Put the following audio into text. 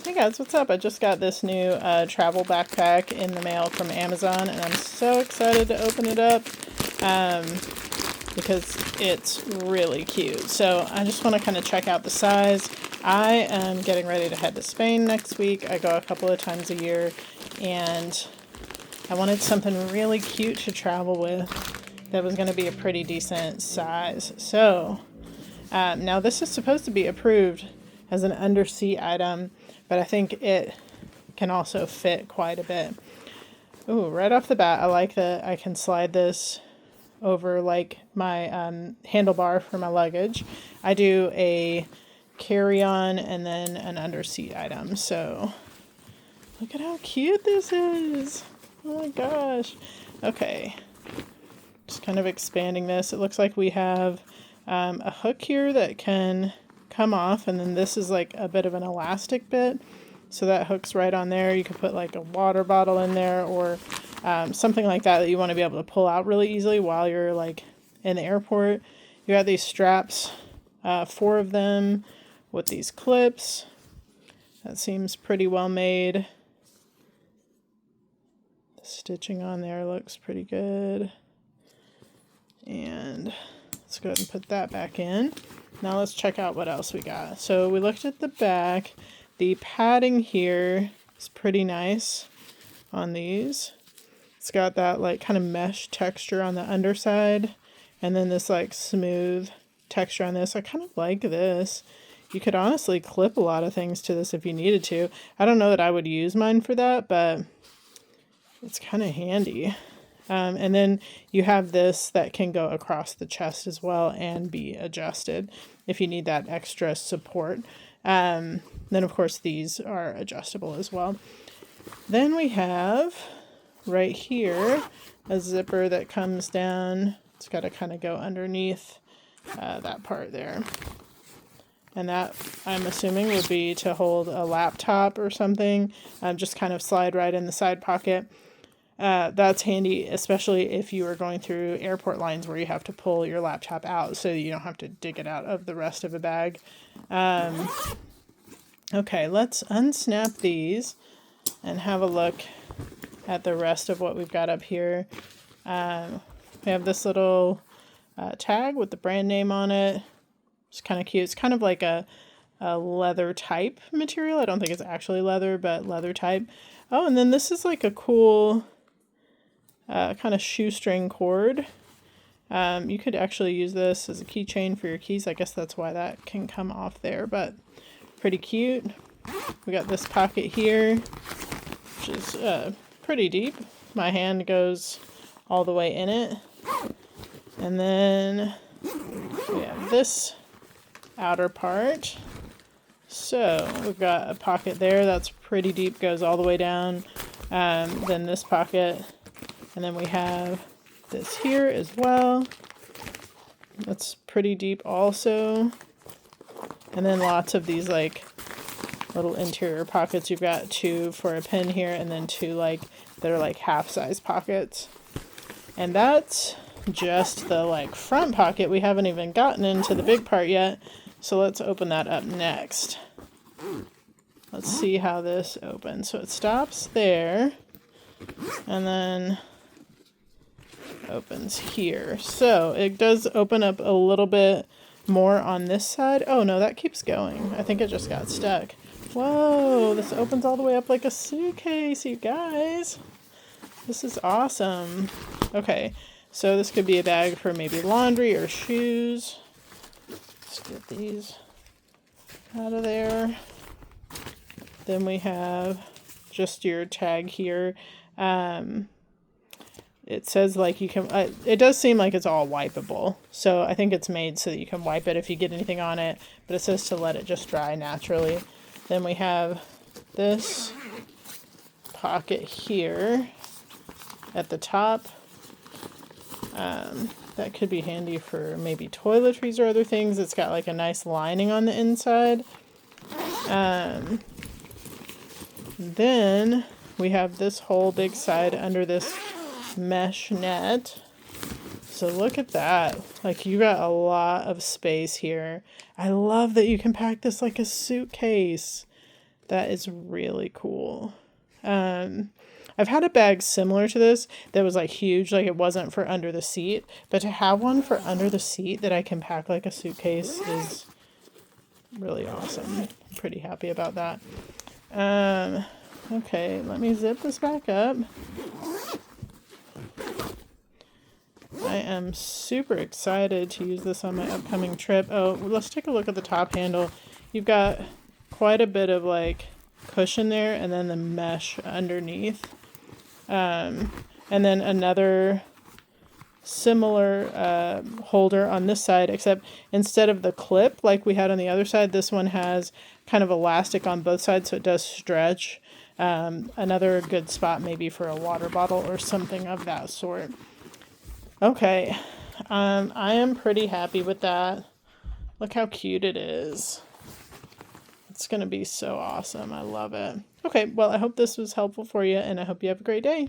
Hey guys, what's up? I just got this new travel backpack in the mail from Amazon, and I'm so excited to open it up because it's really cute. So I just want to kind of check out the size. I am getting ready to head to Spain next week. I go a couple of times a year, and I wanted something really cute to travel with that was going to be a pretty decent size. So now this is supposed to be approved as an undersea item, but I think it can also fit quite a bit. Ooh, right off the bat, I like that I can slide this over like my handlebar for my luggage. I do a carry-on and then an undersea item. So look at how cute this is. Oh my gosh. Okay. Just kind of expanding this. It looks like we have a hook here that can come off, and then this is like a bit of an elastic bit, so that hooks right on there. You could put like a water bottle in there or something like that you want to be able to pull out really easily while you're like in the airport. You got these straps, 4 of them with these clips. That seems pretty well made. The stitching on there looks pretty good. And let's go ahead and put that back in. Now let's check out what else we got. So we looked at the back. The padding here is pretty nice on these. It's got that like kind of mesh texture on the underside, and then this like smooth texture on this. I kind of like this. You could honestly clip a lot of things to this if you needed to. I don't know that I would use mine for that, but it's kind of handy. And then you have this that can go across the chest as well and be adjusted if you need that extra support. Then, of course, these are adjustable as well. Then we have right here a zipper that comes down. It's got to kind of go underneath that part there. And that, I'm assuming, would be to hold a laptop or something. Just kind of slide right in the side pocket. That's handy, especially if you are going through airport lines where you have to pull your laptop out so you don't have to dig it out of the rest of a bag. Okay, let's unsnap these and have a look at the rest of what we've got up here. We have this little tag with the brand name on it. It's kind of cute. It's kind of like a leather type material. I don't think it's actually leather, but leather type. Oh, and then this is like a cool kind of shoestring cord. You could actually use this as a keychain for your keys. I guess that's why that can come off there, but pretty cute. We got this pocket here, which is pretty deep. My hand goes all the way in it. And then we have this outer part. So we've got a pocket there that's pretty deep, goes all the way down. Then this pocket. And then we have this here as well. That's pretty deep also. And then lots of these like little interior pockets. You've got 2 for a pen here, and then 2 like that are like half-size pockets. And that's just the like front pocket. We haven't even gotten into the big part yet. So let's open that up next. Let's see how this opens. So it stops there. And then opens here. So it does open up a little bit more on this side. Oh no, that keeps going. I think it just got stuck. Whoa, this opens all the way up like a suitcase, you guys. This is awesome. Okay, so this could be a bag for maybe laundry or shoes. Let's get these out of there. Then we have just your tag here. It says like you can, it does seem like it's all wipeable. So I think it's made so that you can wipe it if you get anything on it, but it says to let it just dry naturally. Then we have this pocket here at the top. That could be handy for maybe toiletries or other things. It's got like a nice lining on the inside. Then we have this whole big side under this mesh net. So look at that. Like, you got a lot of space here. I love that you can pack this like a suitcase. That is really cool. I've had a bag similar to this that was like huge, like it wasn't for under the seat, but to have one for under the seat that I can pack like a suitcase is really awesome. I'm pretty happy about that. Okay, let me zip this back up. I am super excited to use this on my upcoming trip. Oh, let's take a look at the top handle. You've got quite a bit of like cushion there and then the mesh underneath. And then another similar holder on this side, except instead of the clip like we had on the other side, this one has kind of elastic on both sides, so it does stretch. Another good spot maybe for a water bottle or something of that sort. Okay, I am pretty happy with that. Look how cute it is. It's going to be so awesome. I love it. Okay, well, I hope this was helpful for you, and I hope you have a great day.